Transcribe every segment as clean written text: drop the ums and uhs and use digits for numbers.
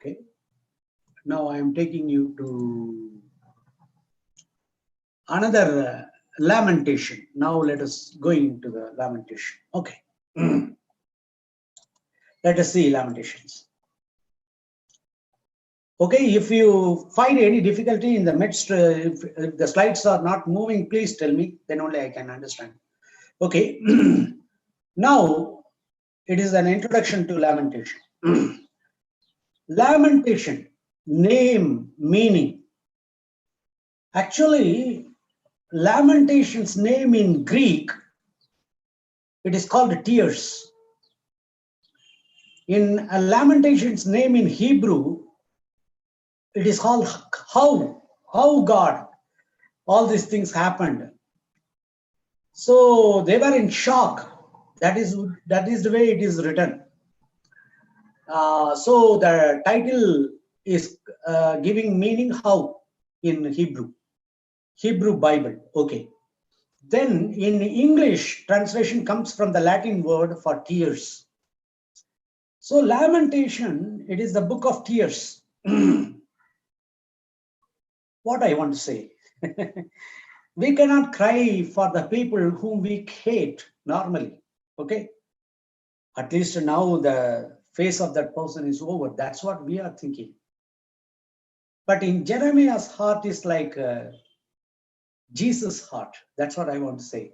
Okay. Now I am taking you to another lamentation. Now let us go into the lamentation. Okay. Let us see Lamentations. Okay, if you find any difficulty in the midst, if the slides are not moving, please tell me, then only I can understand. Okay, now it is an introduction to Lamentation. Lamentation, name, meaning. Actually, Lamentation's name in Greek, it is called tears. In a Lamentation's name in Hebrew, it is called how God, all these things happened. So they were in shock. That is the way it is written. So the title is giving meaning how in Hebrew Bible. Okay. Then in English, translation comes from the Latin word for tears. So Lamentation, it is the book of tears. What I want to say. We cannot cry for the people whom we hate normally. Okay. At least now the face of that person is over. That's what we are thinking. But in Jeremiah's heart is like Jesus' heart. That's what I want to say.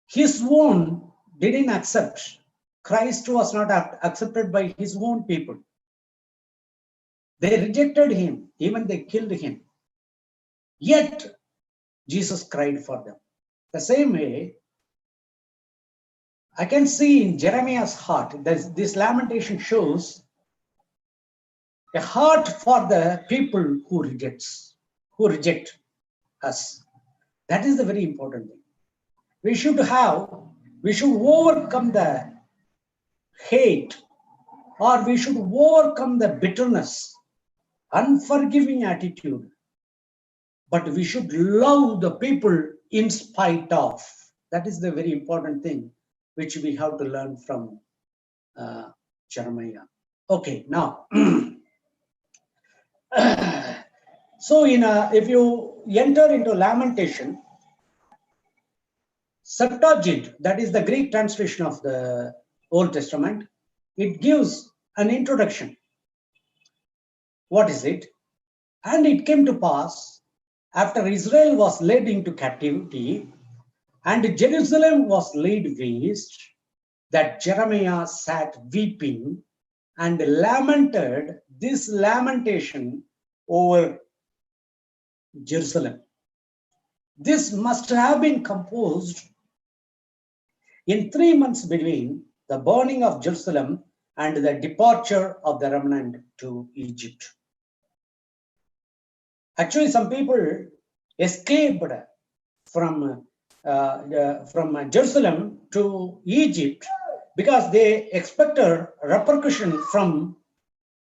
His own didn't accept. Christ was not accepted by his own people. They rejected him. Even they killed him. Yet, Jesus cried for them. The same way, I can see in Jeremiah's heart, this lamentation shows a heart for the people who reject us. That is the very important thing. We should overcome the hate, or we should overcome the bitterness, unforgiving attitude. But we should love the people in spite of. That is the very important thing which we have to learn from Jeremiah. Okay, now, so if you enter into Lamentation, Septuagint, that is the Greek translation of the Old Testament, it gives an introduction. What is it? And it came to pass, after Israel was led into captivity, and Jerusalem was laid waste, that Jeremiah sat weeping and lamented this lamentation over Jerusalem. This must have been composed in 3 months between the burning of Jerusalem and the departure of the remnant to Egypt. Actually, some people escaped from Jerusalem to Egypt because they expected repercussion from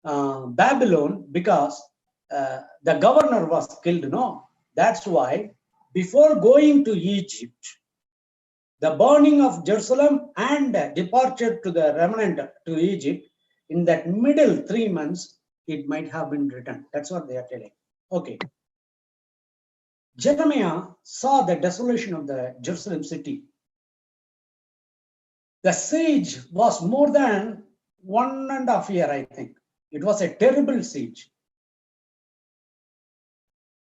Babylon, because the governor was killed. No, that's why before going to Egypt, the burning of Jerusalem and departure to the remnant to Egypt, in that middle 3 months, it might have been written. That's what they are telling. Okay. Jeremiah saw the desolation of the Jerusalem city. The siege was more than 1.5 years, I think. It was a terrible siege.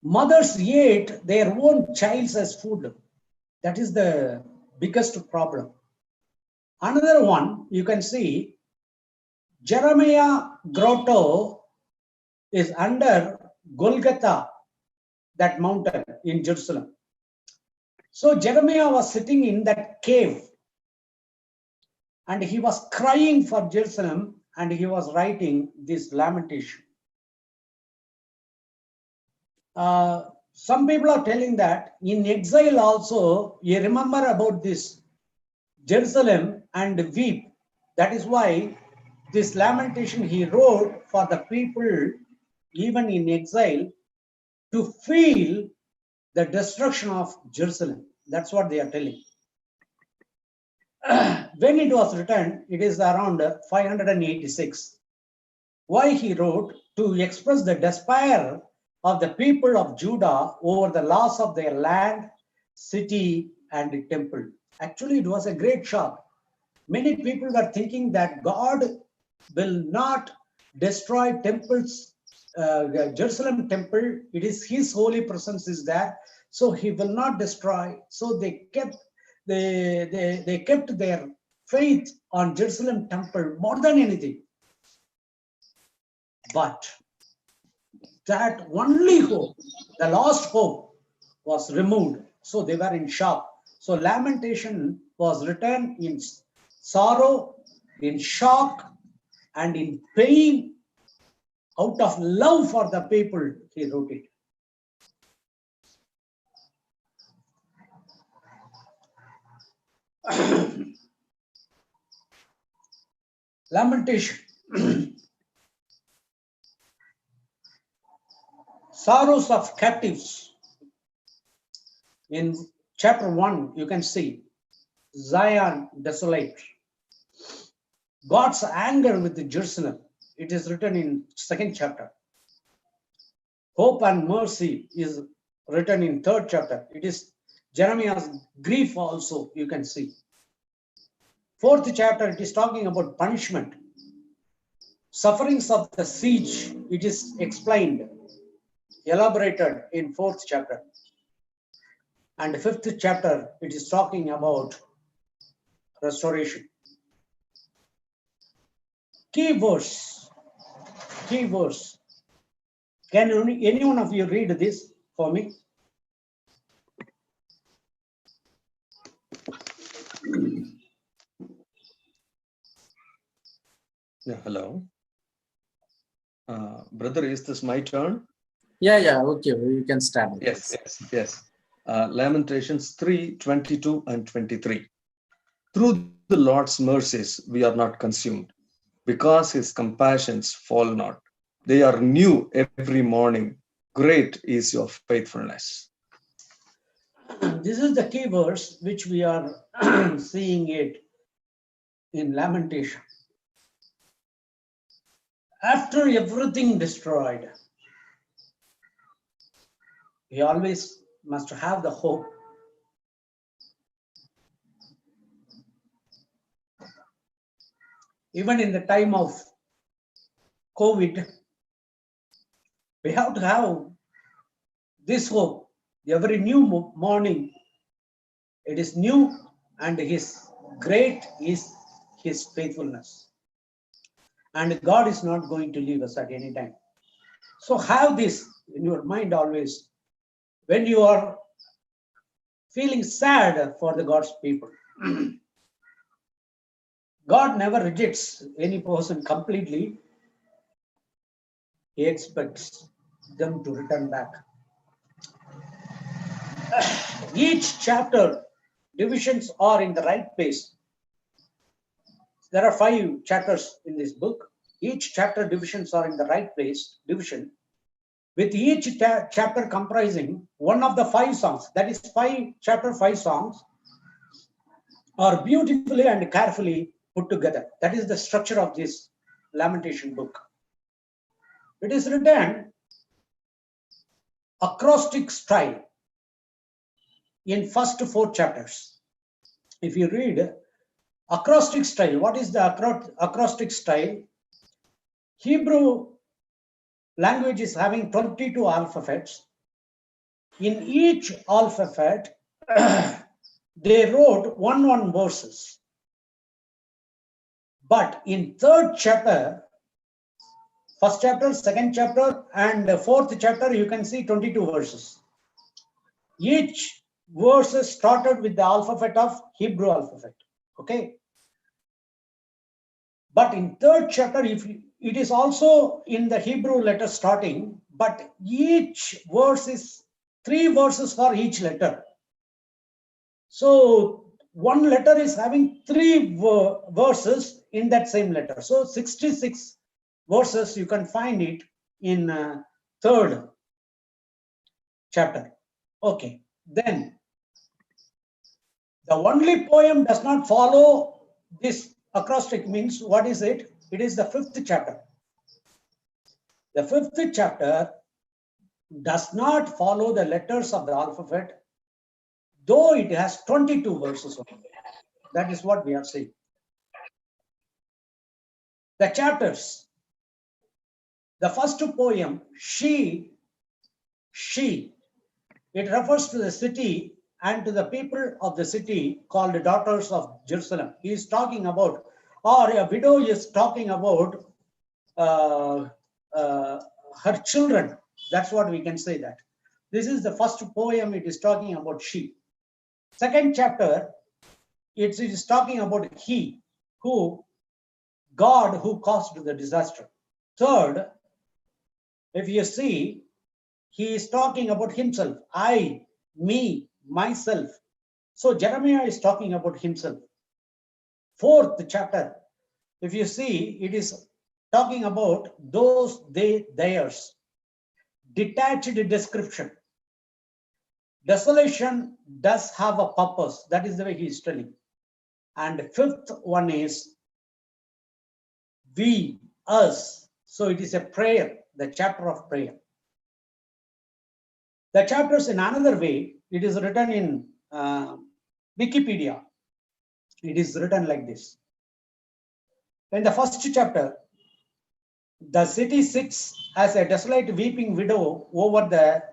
Mothers ate their own childs as food. That is the biggest problem. Another one, you can see, Jeremiah grotto is under Golgotha, that mountain in Jerusalem. So Jeremiah was sitting in that cave and he was crying for Jerusalem, and he was writing this lamentation. Some people are telling that in exile also, you remember about this Jerusalem and weep. That is why this lamentation he wrote for the people, even in exile, to feel the destruction of Jerusalem. That's what they are telling. When it was written, it is around 586. why he wrote to express the despair of the people of Judah over the loss of their land, city, and temple. Actually, it was a great shock. Many people were thinking that God will not destroy temples, Jerusalem temple. It is His holy presence is there, so He will not destroy. So they kept their faith on Jerusalem temple more than anything. But that only hope, the last hope, was removed. So they were in shock. So Lamentation was written in sorrow, in shock, and in pain. Out of love for the people, he wrote it. Lamentation. Sorrows of captives. In chapter 1, you can see Zion desolate. God's anger with Jerusalem. It is written in 2nd chapter. Hope and mercy is written in 3rd chapter. It is Jeremiah's grief also, you can see. 4th chapter, it is talking about punishment. Sufferings of the siege, it is explained, elaborated in 4th chapter. And 5th chapter, it is talking about restoration. Key verse. Can any one of you read this for me? Yeah, hello. Brother, is this my turn? Yeah, okay, you can start. Yes. Lamentations 3:22 and 23. Through the Lord's mercies we are not consumed, because his compassions fall not. They are new every morning. Great is your faithfulness. This is the key verse which we are seeing it in Lamentation. After everything destroyed, we always must have the hope. Even in the time of COVID, we have to have this hope. Every new morning, it is new, and great is his faithfulness. And God is not going to leave us at any time. So have this in your mind always. When you are feeling sad for the God's people, God never rejects any person completely. He expects them to return back. Each chapter divisions are in the right place. There are 5 chapters in this book. Each chapter divisions are in the right place, division, with each chapter comprising one of the 5 songs. That is 5 songs are beautifully and carefully put together. That is the structure of this Lamentation book. It is written acrostic style in first 4 chapters. If you read acrostic style, what is the acrostic style? Hebrew language is having 22 alphabets. In each alphabet, they wrote one verses. But in 3rd chapter, 1st chapter, 2nd chapter, and 4th chapter, you can see 22 verses. Each verse started with the alphabet of Hebrew alphabet. Okay. But in 3rd chapter, if it is also in the Hebrew letter starting, but each verse is 3 verses for each letter. So one letter is having 3 verses in that same letter. So 66 verses you can find it in 3rd chapter. Okay, then the only poem does not follow this acrostic, means what is it? It is the 5th chapter. The fifth chapter does not follow the letters of the alphabet, though it has 22 verses only. That is what we are saying. The chapters. The first poem, she, it refers to the city and to the people of the city called the daughters of Jerusalem. He is talking about, or a widow is talking about her children. That's what we can say that. This is the first poem, it is talking about she. Second chapter, it is talking about he, who, God who caused the disaster. Third, if you see, he is talking about himself, I, me, myself. So Jeremiah is talking about himself. Fourth chapter, if you see, it is talking about those, they, theirs. Detached description. Desolation does have a purpose. That is the way he is telling. And fifth one is we, us. So it is a prayer, the chapter of prayer. The chapters in another way, it is written in Wikipedia. It is written like this. In the first chapter, the city sits as a desolate weeping widow over the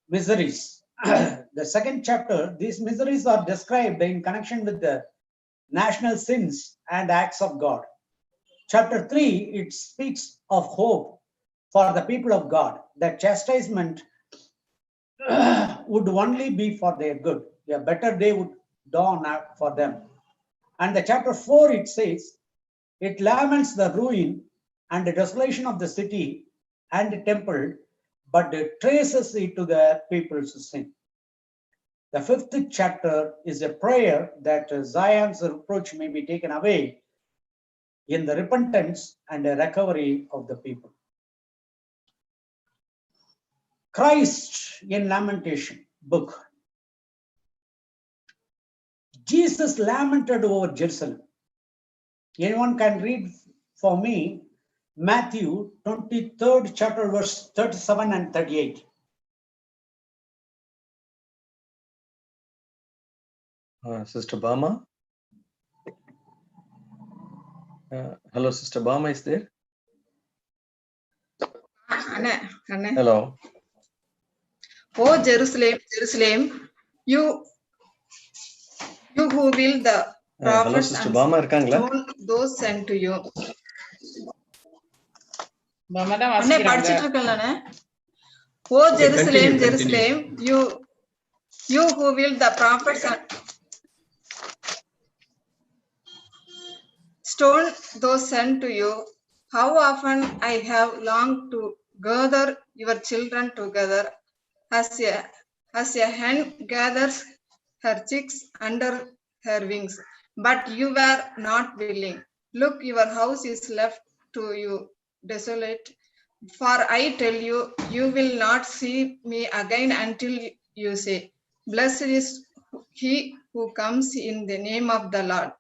miseries. The second chapter, these miseries are described in connection with the national sins and acts of God. Chapter 3, it speaks of hope for the people of God, that chastisement would only be for their good. A better day would dawn for them. And the chapter 4, it says, it laments the ruin and the desolation of the city and the temple, but it traces it to the people's sin. The fifth chapter is a prayer that Zion's reproach may be taken away in the repentance and the recovery of the people. Christ in Lamentation book. Jesus lamented over Jerusalem. Anyone can read for me Matthew 23rd chapter verse 37 and 38. Sister Bama. Hello, Sister Bama is there? Hello. Oh Jerusalem, Jerusalem, you who will the Hello, prophets Sister and Bama irukangla? stone those sent to you. Mama தான் அண்ணே வாசிக்கிறாங்க. படிச்சிட்டு இருக்கேன்லண்ணே. Oh Jerusalem, Jerusalem, you who will the prophets and stone those sent to you. How often I have longed to gather your children together as a hen gathers her chicks under her wings, but you were not willing. Look, your house is left to you desolate. For I tell you, you will not see me again until you say, blessed is he who comes in the name of the Lord.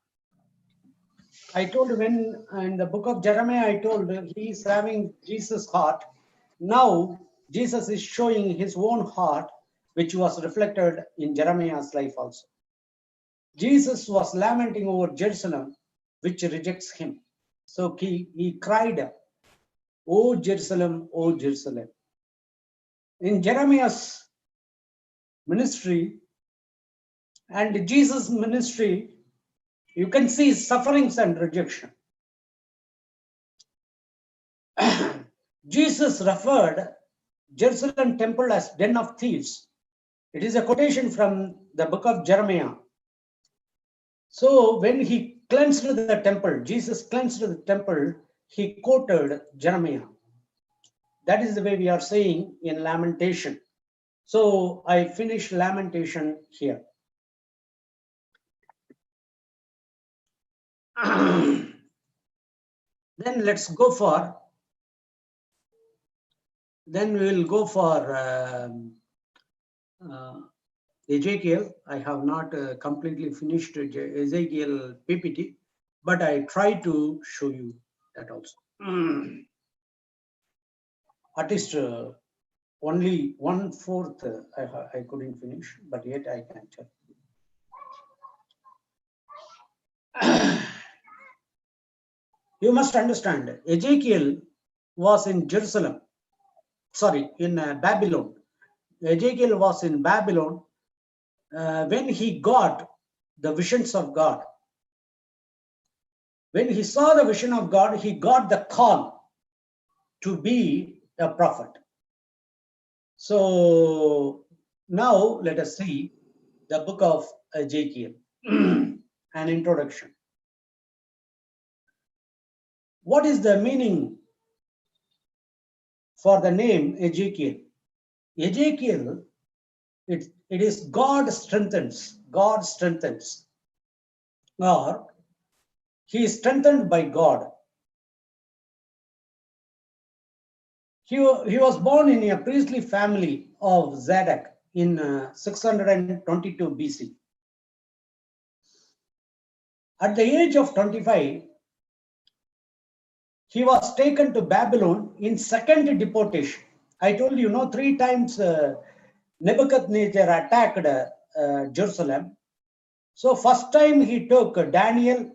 I told when in the book of Jeremiah, I told he is having Jesus' heart. Now Jesus is showing his own heart, which was reflected in Jeremiah's life also. Jesus was lamenting over Jerusalem, which rejects him. So he cried, "O Jerusalem, O Jerusalem." In Jeremiah's ministry and Jesus' ministry, you can see sufferings and rejection. Jesus referred Jerusalem temple as den of thieves. It is a quotation from the book of Jeremiah. So when he cleansed the temple, Jesus cleansed the temple, he quoted Jeremiah. That is the way we are saying in Lamentation. So I finish Lamentation here. Then let's go for, then we will go for Ezekiel. I have not completely finished Ezekiel PPT, but I try to show you that also. at least only 1/4 I couldn't finish, but yet I can tell. You must understand, Ezekiel was in Jerusalem, sorry, in Babylon. Ezekiel was in Babylon when he got the visions of God. When he saw the vision of God, he got the call to be a prophet. So now let us see the book of Ezekiel, an introduction. What is the meaning for the name Ezekiel? Ezekiel, it is God strengthens, or he is strengthened by God. He was born in a priestly family of Zadok in 622 BC. At the age of 25, he was taken to Babylon in second deportation. I told you, 3 times Nebuchadnezzar attacked Jerusalem. So first time he took Daniel,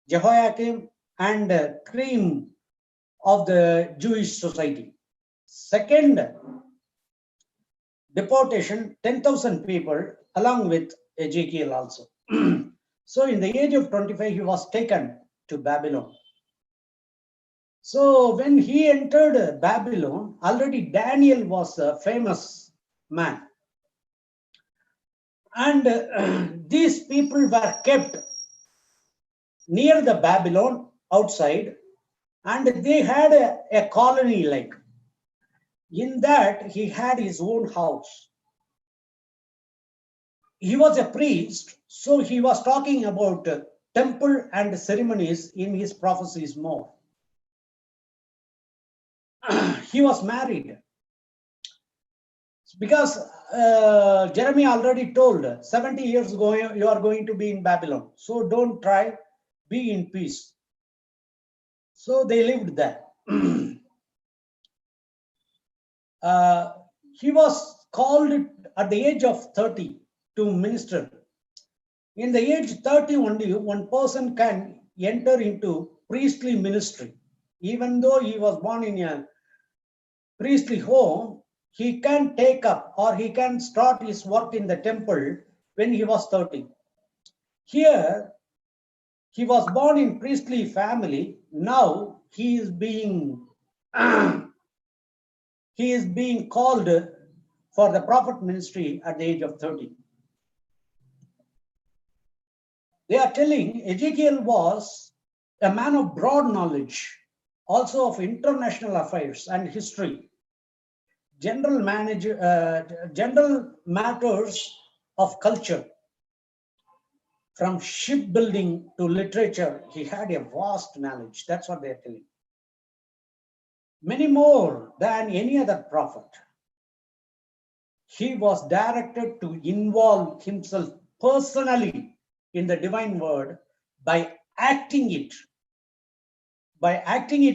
Jehoiakim, and cream of the Jewish society. Second deportation, 10,000 people, along with Ezekiel also. So in the age of 25, he was taken to Babylon. So when he entered Babylon, already Daniel was a famous man. And these people were kept near the Babylon outside, and they had a colony like. In that, he had his own house. He was a priest, so he was talking about temple and ceremonies in his prophecies more. He was married because Jeremiah already told 70 years ago you are going to be in Babylon, so don't try, be in peace. So they lived there. He was called at the age of 30 to minister. In the age 30 only, one person can enter into priestly ministry. Even though he was born in a priestly home, he can take up or he can start his work in the temple when he was 30. Here, he was born in priestly family. Now he is being called for the prophet ministry at the age of 30. They are telling Ezekiel was a man of broad knowledge, also of international affairs and history, general matters of culture. From shipbuilding to literature, he had a vast knowledge. That's what they are telling. Many more than any other prophet. He was directed to involve himself personally in the divine word by acting it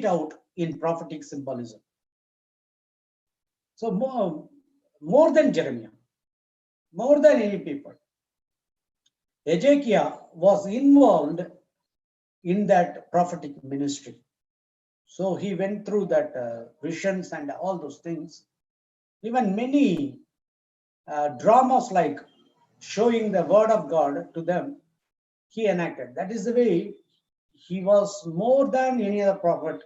out in prophetic symbolism. So more than Jeremiah, more than any people, Ezekiel was involved in that prophetic ministry. So he went through that visions and all those things. Even many dramas like showing the word of God to them, he enacted. That is the way he was more than any other prophet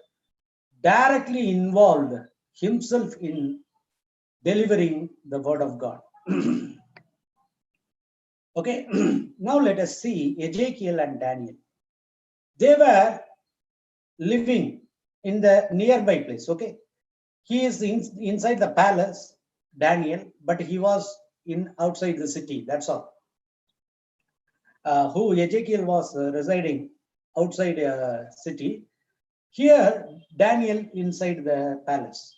directly involved himself in delivering the word of God. Okay, now let us see Ezekiel and Daniel. They were living in the nearby place. Okay, he is inside the palace, Daniel, but he was outside the city. That's all. Who Ezekiel was residing outside a city. Here, Daniel inside the palace.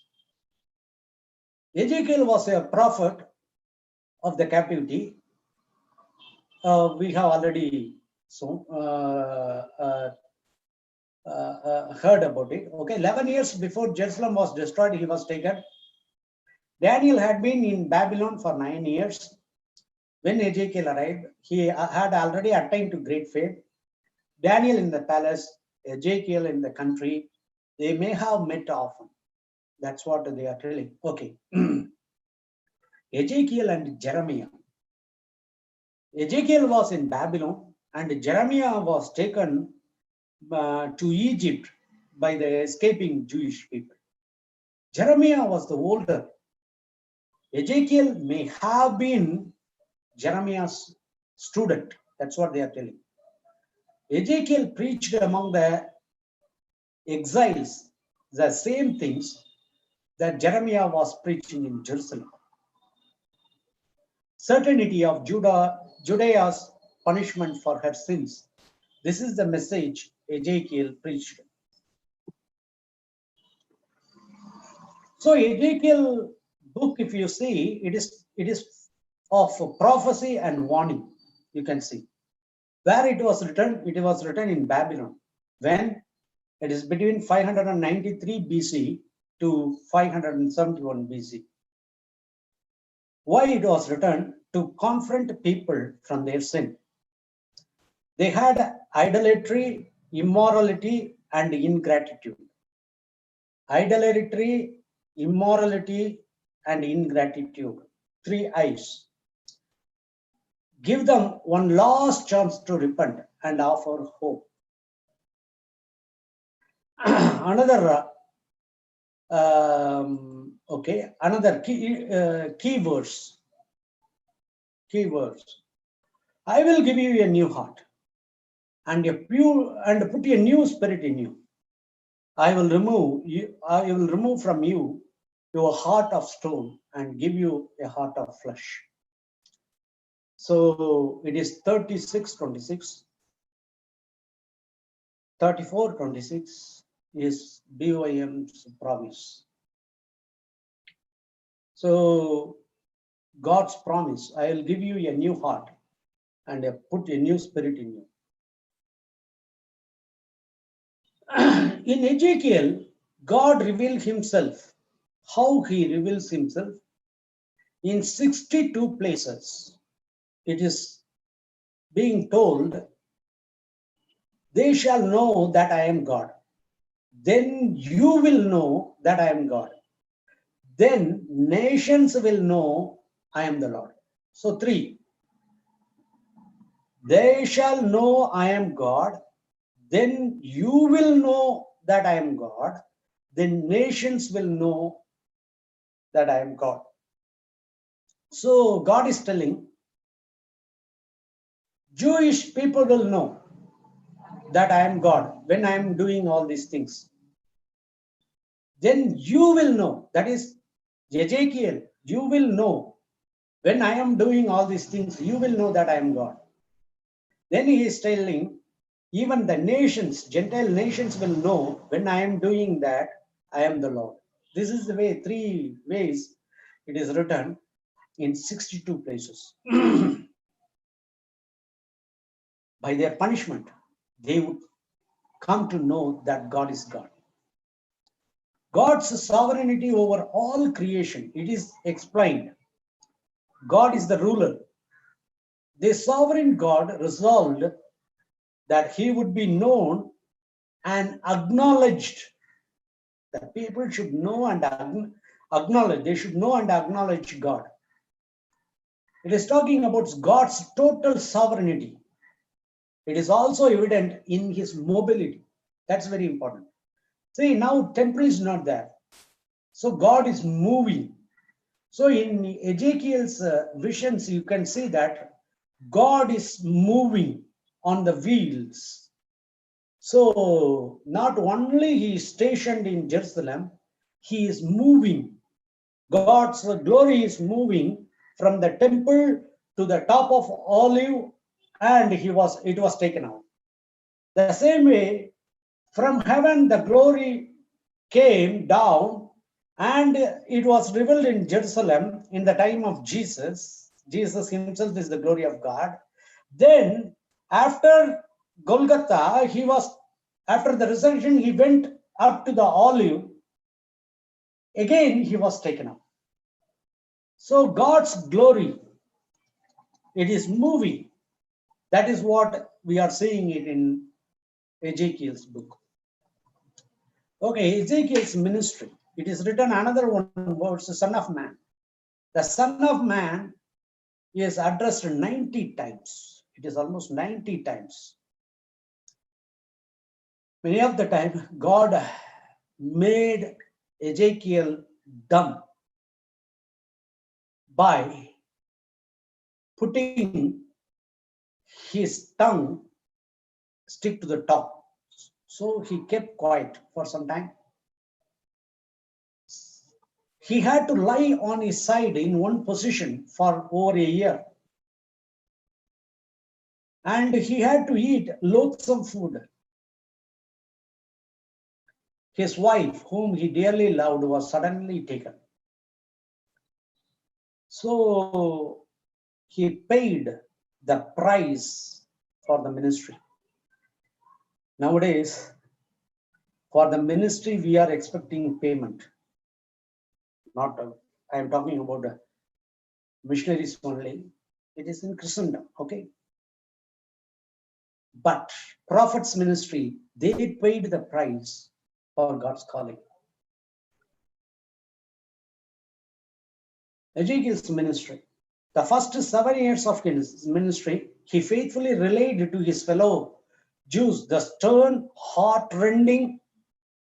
Ezekiel was a prophet of the captivity. We have already heard about it. Okay, 11 years before Jerusalem was destroyed, he was taken. Daniel had been in Babylon for 9 years. When Ezekiel arrived, he had already attained to great fame. Daniel in the palace, Ezekiel in the country, they may have met often. That's what they are telling. Okay. Ezekiel and Jeremiah. Ezekiel was in Babylon and Jeremiah was taken to Egypt by the escaping Jewish people. Jeremiah was the older. Ezekiel may have been Jeremiah's student. That's what they are telling. Ezekiel preached among the exiles the same things that Jeremiah was preaching in Jerusalem. Certainty of Judea's punishment for her sins. This is the message Ezekiel preached. So Ezekiel book, if you see, it is of prophecy and warning. You can see where it was written. It was written in Babylon when it is between 593 BC to 571 BC. Why it was written? To confront people from their sin. They had idolatry, immorality, and ingratitude. Idolatry, immorality, and ingratitude. 3 I's. Give them one last chance to repent and offer hope. Another another key verse. I will give you a new heart and put a new spirit in you. I will remove from you your heart of stone and give you a heart of flesh. So it is 36:26. 34:26 is BOIM's promise. So God's promise, I will give you a new heart and put a new spirit in you. In Ezekiel, God revealed himself. How he reveals himself? In 62 places. It is being told, they shall know that I am God. Then you will know that I am God. Then nations will know I am the Lord. So 3. They shall know I am God. Then you will know that I am God. Then nations will know that I am God. So God is telling, Jewish people will know that I am God when I am doing all these things. Then you will know, that is Ezekiel, you will know when I am doing all these things, you will know that I am God. Then he is telling, even the nations, Gentile nations will know when I am doing that, I am the Lord. This is the way, 3 ways it is written in 62 places. By their punishment, they would come to know that God is God. God's sovereignty over all creation, it is explained. God is the ruler. The sovereign God resolved that he would be known and acknowledged. That people should know and acknowledge. They should know and acknowledge God. It is talking about God's total sovereignty. It is also evident in his mobility. That's very important. See, now temple is not there. So God is moving. So in Ezekiel's visions, you can see that God is moving on the wheels. So not only he is stationed in Jerusalem, he is moving. God's glory is moving from the temple to the top of Olive, and it was taken out. The same way, from heaven the glory came down, and it was revealed in Jerusalem in the time of Jesus. Jesus himself is the glory of God. Then after Golgotha, he was After the resurrection, he went up to the olive. Again, he was taken up. So God's glory, it is moving. That is what we are seeing it in Ezekiel's book. Okay, Ezekiel's ministry. It is written another one words, the Son of Man. The Son of Man is addressed 90 times. It is almost 90 times. Many of the time, God made Ezekiel dumb by putting his tongue stick to the top. So he kept quiet for some time. He had to lie on his side in one position for over a year. And he had to eat loathsome food. His wife, whom he dearly loved, was suddenly taken. So he paid the price for the ministry. Nowadays, for the ministry, we are expecting payment. Not, I am talking about missionaries only. It is in Christendom, okay? But prophets' ministry, they paid the price for God's calling. Ezekiel's ministry. The first 7 years of his ministry, he faithfully relayed to his fellow Jews the stern, heart-rending,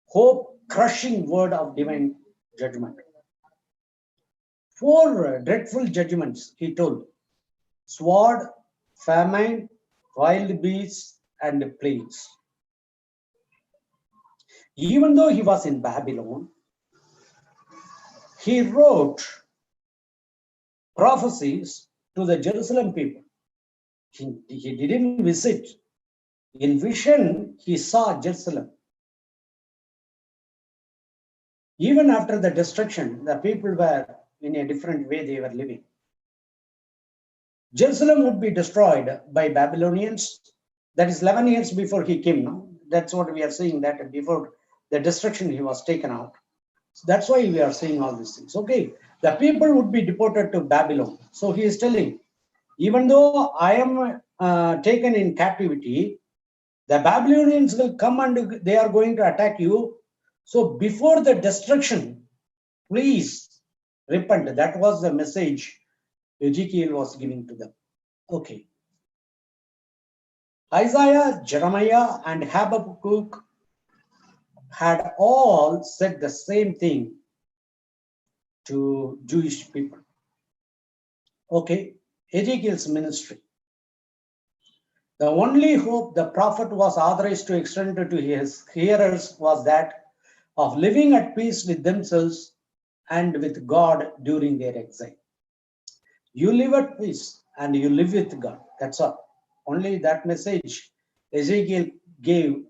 hope-crushing word of divine judgment. 4 dreadful judgments, he told: sword, famine, wild beasts, and plagues. Even though he was in Babylon, he wrote prophecies to the Jerusalem people. He didn't visit. In vision, he saw Jerusalem. Even after the destruction, the people were in a different way they were living. Jerusalem would be destroyed by Babylonians. That is 11 years before he came. No? That's what we are saying, that before the destruction, he was taken out. So that's why we are saying all these things. Okay, the people would be deported to Babylon. So he is telling, even though I am taken in captivity, the Babylonians will come and they are going to attack you. So before the destruction, please repent. That was the message Ezekiel was giving to them. Okay. Isaiah, Jeremiah, and Habakkuk had all said the same thing to Jewish people. Okay, Ezekiel's ministry. The only hope the prophet was authorized to extend to his hearers was that of living at peace with themselves and with God during their exile. You live at peace and you live with God. That's all. Only that message Ezekiel gave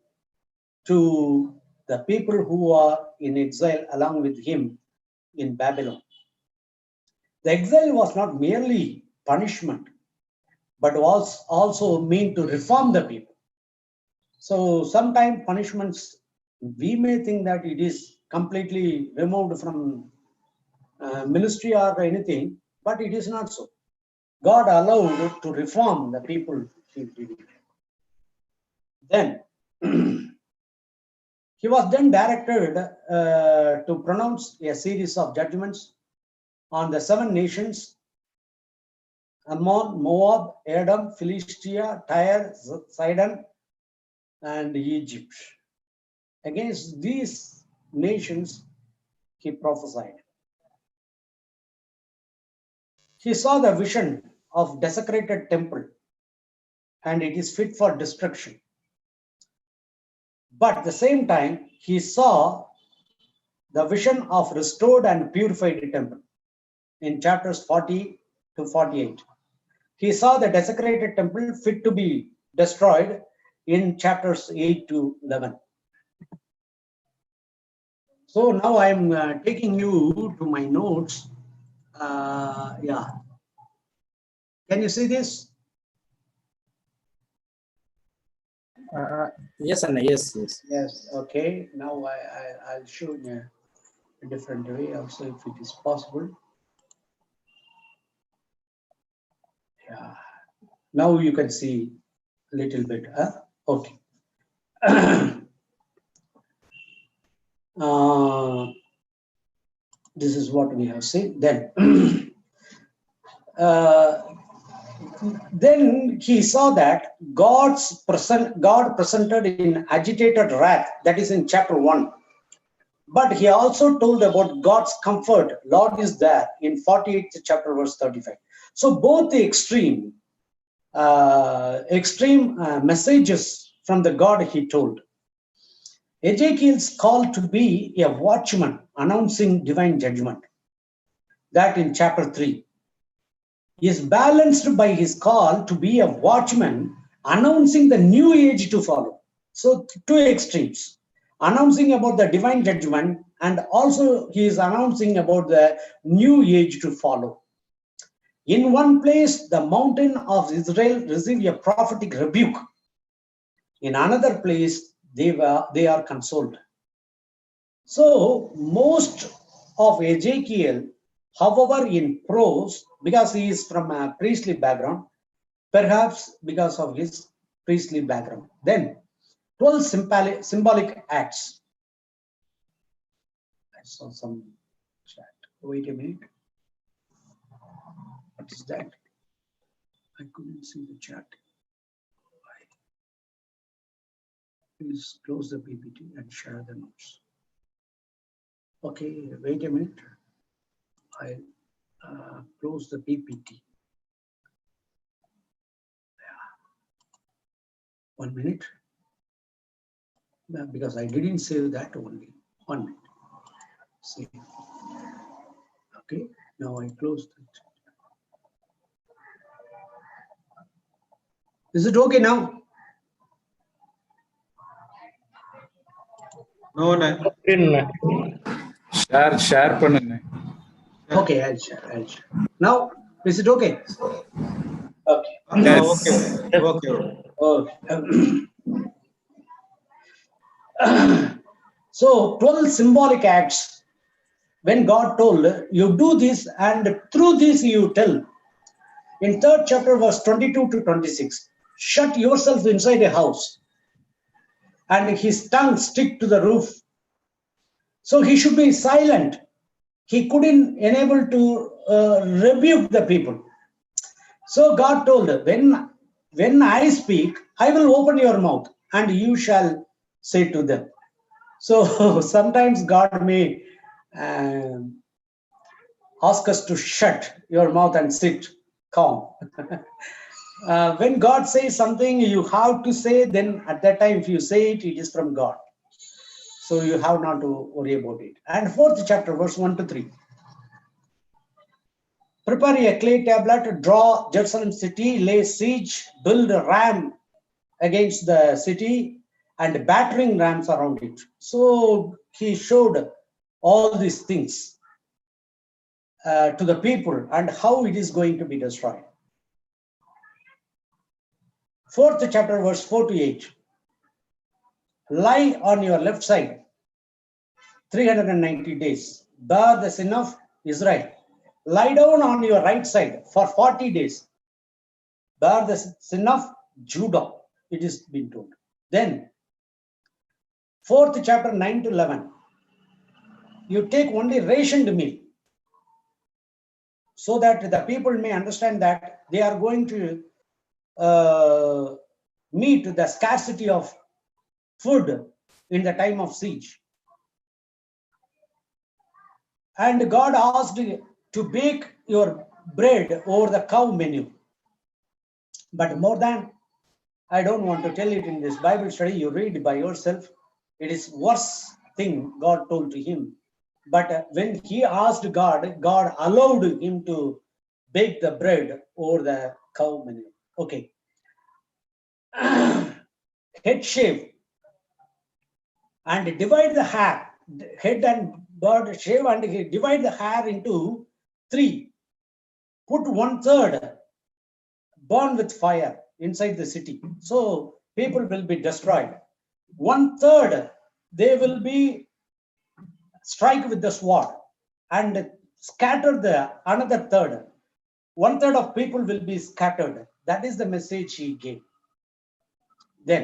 to the people who are in exile along with him in Babylon. The exile was not merely punishment, but was also meant to reform the people. So sometimes punishments, we may think that it is completely removed from ministry or anything, but it is not so. God allowed to reform the people. Then he was then directed to pronounce a series of judgments on the 7 nations: Ammon, Moab, Edom, Philistia, Tyre, Sidon, and Egypt. Against these nations, he prophesied. He saw the vision of desecrated temple, and it is fit for destruction. But at the same time, he saw the vision of restored and purified temple in chapters 40 to 48. He saw the desecrated temple fit to be destroyed in chapters 8 to 11. So now I'm taking you to my notes. Yeah. Can you see this? Yes, Anna. Yes, yes. Yes. Okay. Now I'll show you a different way also if it is possible. Yeah. Now you can see a little bit. Okay. This is what we have seen. Then he saw that God presented in agitated wrath. That is in chapter 1. But he also told about God's comfort. Lord is there in 48th chapter, verse 35. So both the extreme messages from the God he told. Ezekiel's call to be a watchman announcing divine judgment. That in chapter 3 is balanced by his call to be a watchman announcing the new age to follow. So two extremes, announcing about the divine judgment, and also he is announcing about the new age to follow. In one place, the mountain of Israel received a prophetic rebuke. In another place, they are consoled. So most of Ezekiel, however, in prose, because he is from a priestly background, perhaps because of his priestly background. Then 12 symbolic acts. I saw some chat. Wait a minute. What is that? I couldn't see the chat. Please close the PPT and share the notes. Okay, wait a minute. I'll close the PPT. 1 minute. Because I didn't save that only. 1 minute. See. Okay, now I closed it. Is it okay now? No, no. share பண்ணுங்க. Okay, I'll share. Now, is it okay? Okay. Yes. Okay. So 12 symbolic acts. When God told you do this, and through this you tell. In 3rd chapter, verse 22 to 26, shut yourself inside a house, and his tongue stick to the roof. So he should be silent. He couldn't enable to rebuke the people. So God told, when I speak, I will open your mouth and you shall say to them. So sometimes God may ask us to shut your mouth and sit calm. When God says something you have to say, then at that time, if you say it, it is from God. So you have not to worry about it. And 4th chapter, verse 1 to 3. Prepare a clay tablet, draw Jerusalem city, lay siege, build a ram against the city, and battering rams around it. So he showed all these things to the people and how it is going to be destroyed. 4th chapter, verse 4 to 8. Lie on your left side 390 days. Bear the sin of Israel. Lie down on your right side for 40 days. Bear the sin of Judah. It is been told. Then 4th chapter 9 to 11. You take only rationed meal, so that the people may understand that they are going to meet the scarcity of food in the time of siege. And God asked to bake your bread over the cow menu. But more than, I don't want to tell it in this Bible study, you read by yourself. It is worse thing God told to him. But when he asked God, God allowed him to bake the bread over the cow menu. Okay. Head shave and divide the hair. Head and bird shave and divide the hair into 3. Put 1/3 burn with fire inside the city. So people will be destroyed. 1/3 they will be strike with the sword and scatter the another third. 1/3 of people will be scattered. That is the message he gave. Then,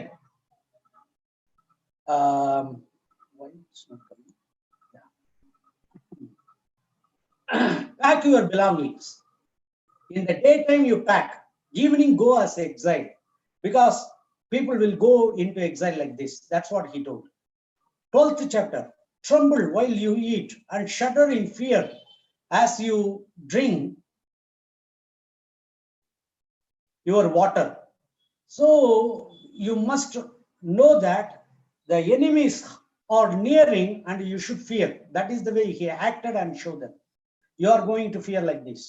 why it's not coming? Yeah. Pack your belongings. In the daytime you pack, evening go as exile, because people will go into exile like this. That's what he told. 12th chapter, tremble while you eat and shudder in fear as you drink your water. So you must know that the enemies are nearing and you should fear. That is the way he acted and showed them. You are going to fear like this.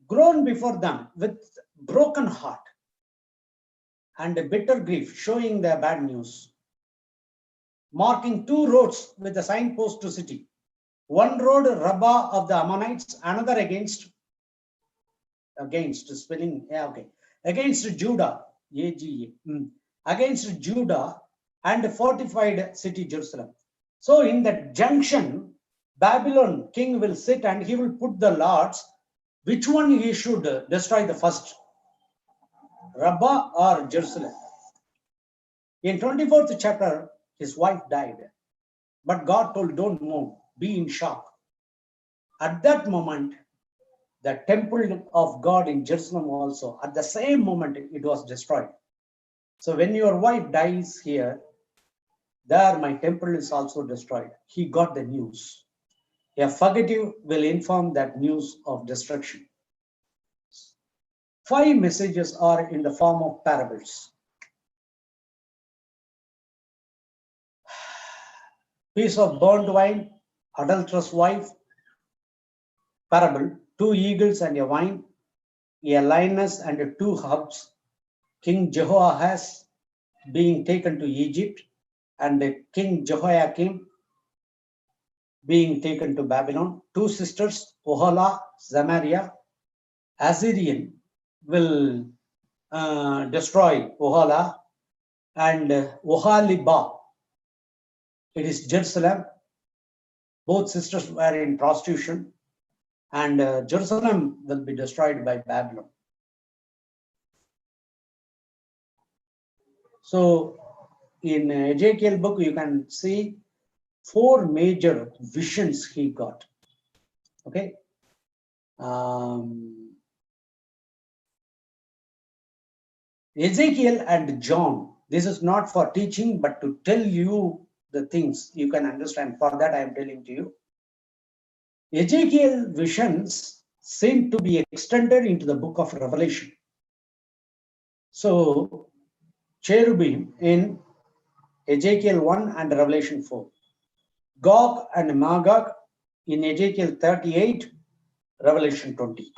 Groan before them with broken heart and a bitter grief, showing the bad news. Marking 2 roads with a signpost to city. One road, Rabbah of the Ammonites, another against spelling, yeah, okay, against Judah, against Judah and fortified city Jerusalem. So in that junction, Babylon king will sit and he will put the lords, which one he should destroy the first, Rabbah or Jerusalem. In 24th chapter, his wife died, but God told, don't move, be in shock. At that moment, the temple of God in Jerusalem also, at the same moment, it was destroyed. So when your wife dies here, there my temple is also destroyed. He got the news. A fugitive will inform that news of destruction. 5 messages are in the form of parables. Piece of burnt wine, adulterous wife, parable, 2 eagles and a vine, a lioness and 2 hubs, King Jehoahaz being taken to Egypt, and King Jehoiakim being taken to Babylon, 2 sisters, Oholah, Samaria. Assyrian will destroy Oholah, and Oholibah, it is Jerusalem. Both sisters were in prostitution, and Jerusalem will be destroyed by Babylon. So in Ezekiel book, you can see 4 major visions he got. Okay. Ezekiel and John, this is not for teaching, but to tell you the things you can understand. For that I am telling to you. Ezekiel visions seem to be extended into the book of Revelation. So cherubim in Ezekiel 1 and Revelation 4. Gog and Magog in Ezekiel 38, Revelation 20.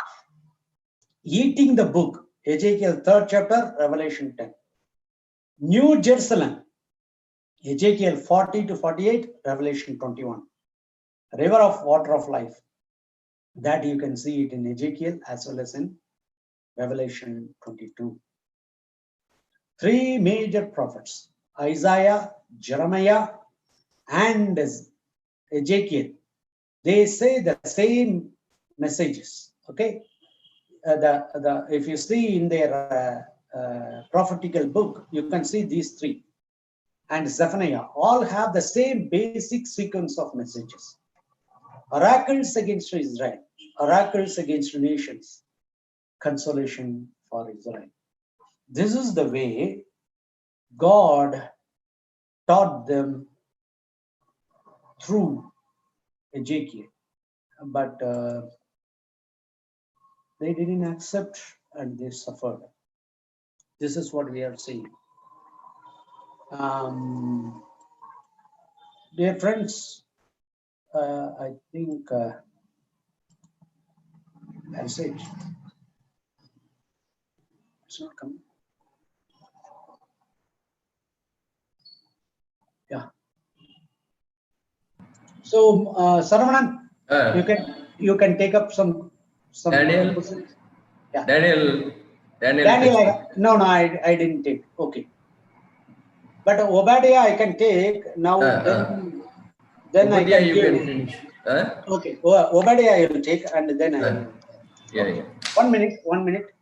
Eating the book, Ezekiel 3rd chapter, Revelation 10. New Jerusalem, Ezekiel 40 to 48, Revelation 21. River of water of life, that you can see it in Ezekiel as well as in Revelation 22. 3 major prophets, Isaiah, Jeremiah, and Ezekiel, they say the same messages. Okay, if you see in their prophetical book, you can see these 3, and Zephaniah all have the same basic sequence of messages. Oracles against Israel, oracles against nations, consolation for Israel. This is the way God taught them through Ezekiel, but they didn't accept and they suffered. This is what we are seeing. Dear friends, I think that's it. It's not coming. Yeah. So, Saravanan, you can take up some Daniel, questions. Yeah. Daniel, Daniel, no, I didn't take. Okay. But Obadiah I can take now. Then I Obadiah can you give. can finish. Okay. Obadiah I will take, and then I will. Yeah, Okay. yeah. 1 minute. 1 minute.